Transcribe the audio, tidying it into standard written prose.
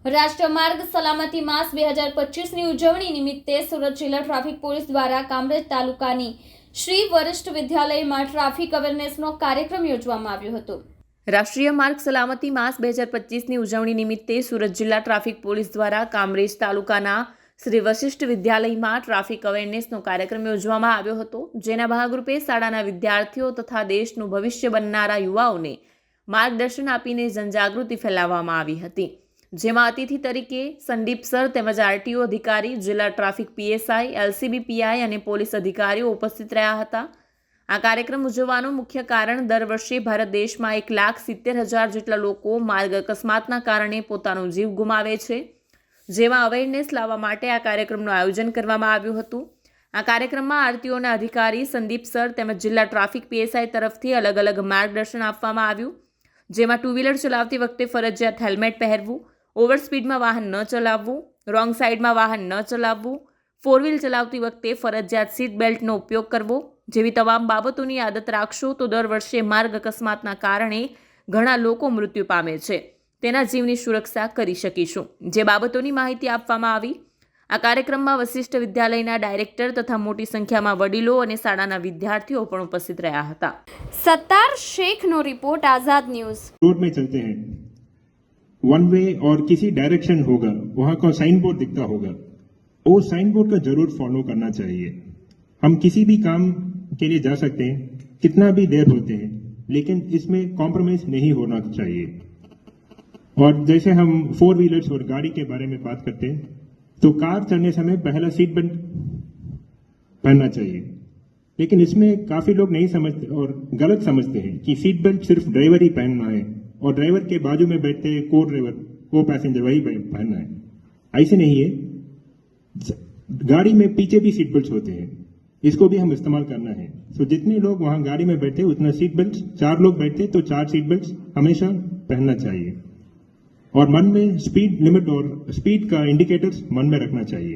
રાષ્ટ્રીય માર્ગ સલામતી માસ 2025ની ઉજવણી નિમિત્તે સુરત જિલ્લા ટ્રાફિક પોલીસ દ્વારા કામરેજ તાલુકાની શ્રી વરિષ્ઠ વિદ્યાલયમાં ટ્રાફિક અવેરનેસનો કાર્યક્રમ યોજવામાં આવ્યો હતો। રાષ્ટ્રીય માર્ગ સલામતી માસ 2025ની ઉજવણી નિમિત્તે સુરત જિલ્લા ટ્રાફિક પોલીસ દ્વારા કામરેજ તાલુકાના શ્રી વરિષ્ઠ વિદ્યાલયમાં ટ્રાફિક અવેરનેસનો કાર્યક્રમ યોજવામાં આવ્યો હતો, જેના ભાગરૂપે શાળાના વિદ્યાર્થીઓ તથા દેશનું ભવિષ્ય બનનારા યુવાઓને માર્ગદર્શન આપીને જનજાગૃતિ ફેલાવવામાં આવી હતી, જેમાં અતિથિ તરીકે સંદીપ સર તેમજ આરટીઓ અધિકારી, જિલ્લા ટ્રાફિક પીએસઆઈ, એલસીબી પીઆઈ અને પોલીસ અધિકારીઓ ઉપસ્થિત રહ્યા હતા। આ કાર્યક્રમ ઉજવવાનું મુખ્ય કારણ દર વર્ષે ભારત દેશમાં 1,70,000 જેટલા લોકો માર્ગ અકસ્માતના કારણે પોતાનો જીવ ગુમાવે છે, જેમાં અવેરનેસ લાવવા માટે આ કાર્યક્રમનું આયોજન કરવામાં આવ્યું હતું। આ કાર્યક્રમમાં આરટીઓના અધિકારી સંદીપ સર તેમજ જિલ્લા ટ્રાફિક પીએસઆઈ તરફથી અલગ અલગ માર્ગદર્શન આપવામાં આવ્યું, જેમાં ટુ વ્હીલર ચલાવતી વખતે ફરજિયાત હેલ્મેટ પહેરવું, ઓવર સ્પીડમાં વાહન ન ચલાવવું, રોંગ સાઈડમાં વાહન ન ચલાવવું, ફોર વ્હીલ ચલાવતી વખતે ફરજિયાત સીટ બેલ્ટનો ઉપયોગ કરવો જેવી તમામ બાબતોની આદત રાખશો તો દર વર્ષે માર્ગ અકસ્માતના કારણે ઘણા લોકો મૃત્યુ પામે છે, તેના જીવની સુરક્ષા કરી શકીશું। જે બાબતોની માહિતી આપવામાં આવી। આ કાર્યક્રમમાં વશિષ્ઠ વિદ્યાલયના ડાયરેક્ટર તથા મોટી સંખ્યામાં વડીલો અને શાળાના વિદ્યાર્થીઓ પણ ઉપસ્થિત રહ્યા હતા। સત્તાર શેખનો રિપોર્ટ, આઝાદ ન્યૂઝ। रोड में चलते हैं, वन वे और किसी डायरेक्शन होगा, वहां का साइन बोर्ड दिखता होगा, वो साइन बोर्ड का जरूर फॉलो करना चाहिए। हम किसी भी काम के लिए जा सकते हैं, कितना भी देर होते हैं, लेकिन इसमें कॉम्प्रोमाइज नहीं होना चाहिए। और जैसे हम फोर व्हीलर्स और गाड़ी के बारे में बात करते हैं तो कार चलने समय पहला सीट बेल्ट पहनना चाहिए, लेकिन इसमें काफी लोग नहीं समझते और गलत समझते हैं कि सीट बेल्ट सिर्फ ड्राइवर ही पहनना है और ड्राइवर के बाजू में बैठते हैं को ड्राइवर, को पैसेंजर वही पहनना है। ऐसे नहीं है, गाड़ी में पीछे भी सीट बेल्ट होते हैं, इसको भी हम इस्तेमाल करना है। तो जितने लोग वहां गाड़ी में बैठे उतना सीट बेल्ट, 4 लोग बैठते तो 4 सीट बेल्ट हमेशा पहनना चाहिए और मन में स्पीड लिमिट और स्पीड का इंडिकेटर्स मन में रखना चाहिए।